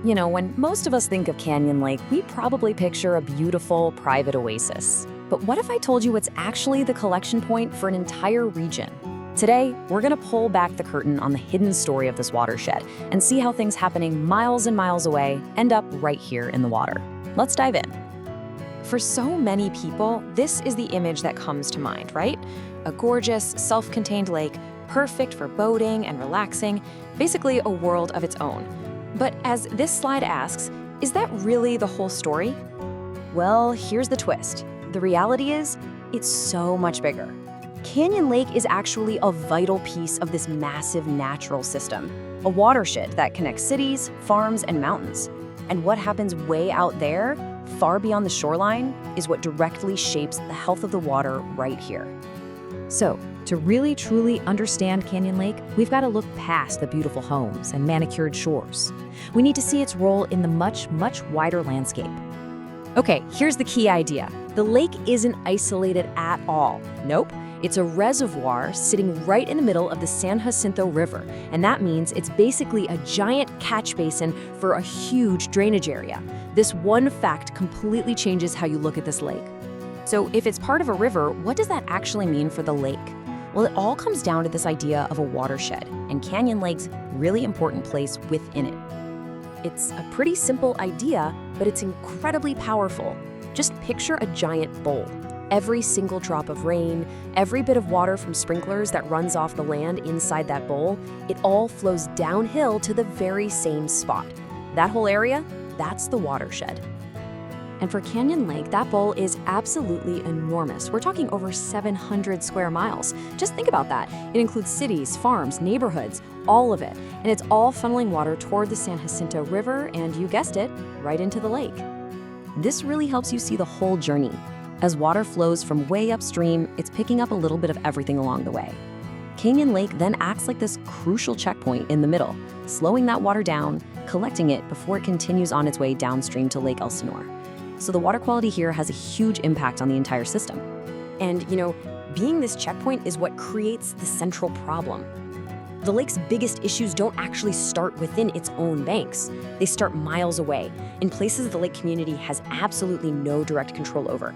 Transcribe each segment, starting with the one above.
When most of us think of Canyon Lake, we probably picture a beautiful private oasis. But what if I told you it's actually the collection point for an entire region? Today, we're going to pull back the curtain on the hidden story of this watershed and see how things happening miles and miles away end up right here in the water. Let's dive in. For so many people, this is the image that comes to mind, right? A gorgeous, self-contained lake, perfect for boating and relaxing, basically a world of its own. But as this slide asks, is that really the whole story? Well, here's the twist. The reality is, it's so much bigger. Canyon Lake is actually a vital piece of this massive natural system, a watershed that connects cities, farms, and mountains. And what happens way out there, far beyond the shoreline, is what directly shapes the health of the water right here. So, to really truly understand Canyon Lake, we've got to look past the beautiful homes and manicured shores. We need to see its role in the much, much wider landscape. Okay, here's the key idea. The lake isn't isolated at all. Nope. It's a reservoir sitting right in the middle of the San Jacinto River, and that means it's basically a giant catch basin for a huge drainage area. This one fact completely changes how you look at this lake. So if it's part of a river, what does that actually mean for the lake? Well, it all comes down to this idea of a watershed, and Canyon Lake's really important place within it. It's a pretty simple idea, but it's incredibly powerful. Just picture a giant bowl. Every single drop of rain, every bit of water from sprinklers that runs off the land inside that bowl, it all flows downhill to the very same spot. That whole area, that's the watershed. And for Canyon Lake, that bowl is absolutely enormous. We're talking over 700 square miles. Just think about that. It includes cities, farms, neighborhoods, all of it. And it's all funneling water toward the San Jacinto River and, you guessed it, right into the lake. This really helps you see the whole journey. As water flows from way upstream, it's picking up a little bit of everything along the way. Canyon Lake then acts like this crucial checkpoint in the middle, slowing that water down, collecting it before it continues on its way downstream to Lake Elsinore. So the water quality here has a huge impact on the entire system. And, being this checkpoint is what creates the central problem. The lake's biggest issues don't actually start within its own banks. They start miles away, in places the lake community has absolutely no direct control over.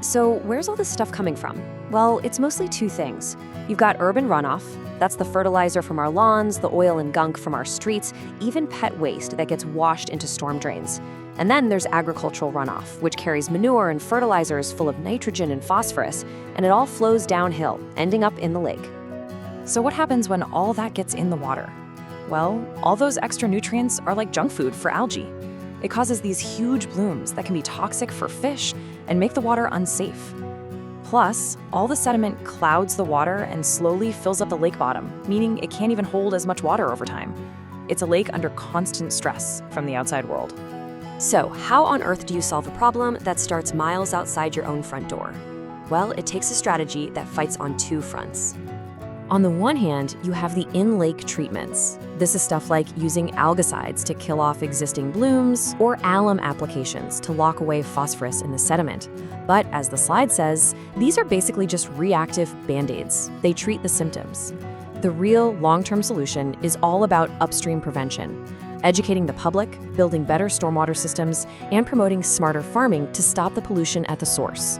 So where's all this stuff coming from? Well, it's mostly two things. You've got urban runoff. That's the fertilizer from our lawns, the oil and gunk from our streets, even pet waste that gets washed into storm drains. And then there's agricultural runoff, which carries manure and fertilizers full of nitrogen and phosphorus, and it all flows downhill, ending up in the lake. So what happens when all that gets in the water? Well, all those extra nutrients are like junk food for algae. It causes these huge blooms that can be toxic for fish and make the water unsafe. Plus, all the sediment clouds the water and slowly fills up the lake bottom, meaning it can't even hold as much water over time. It's a lake under constant stress from the outside world. So, how on earth do you solve a problem that starts miles outside your own front door? Well, it takes a strategy that fights on two fronts. On the one hand, you have the in-lake treatments. This is stuff like using algicides to kill off existing blooms or alum applications to lock away phosphorus in the sediment. But as the slide says, these are basically just reactive band-aids. They treat the symptoms. The real long-term solution is all about upstream prevention, educating the public, building better stormwater systems, and promoting smarter farming to stop the pollution at the source.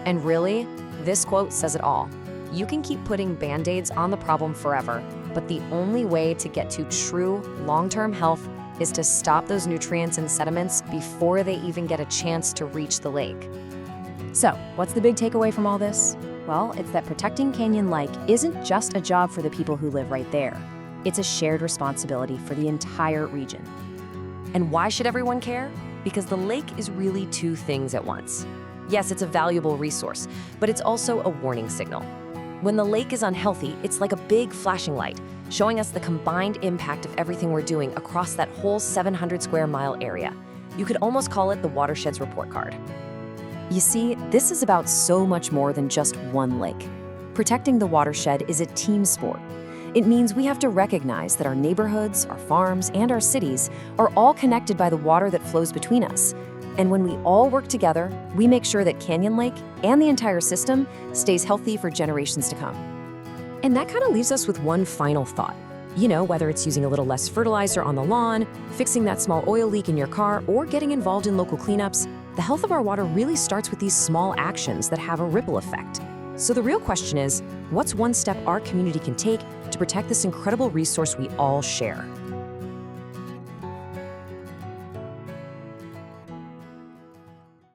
And really, this quote says it all. You can keep putting band-aids on the problem forever, but the only way to get to true long-term health is to stop those nutrients and sediments before they even get a chance to reach the lake. So, what's the big takeaway from all this? Well, it's that protecting Canyon Lake isn't just a job for the people who live right there. It's a shared responsibility for the entire region. And why should everyone care? Because the lake is really two things at once. Yes, it's a valuable resource, but it's also a warning signal. When the lake is unhealthy, it's like a big flashing light, showing us the combined impact of everything we're doing across that whole 700 square mile area. You could almost call it the watershed's report card. You see, this is about so much more than just one lake. Protecting the watershed is a team sport. It means we have to recognize that our neighborhoods, our farms, and our cities are all connected by the water that flows between us. And when we all work together, we make sure that Canyon Lake and the entire system stays healthy for generations to come. And that kind of leaves us with one final thought. You know, whether it's using a little less fertilizer on the lawn, fixing that small oil leak in your car, or getting involved in local cleanups, the health of our water really starts with these small actions that have a ripple effect. So the real question is, what's one step our community can take to protect this incredible resource we all share?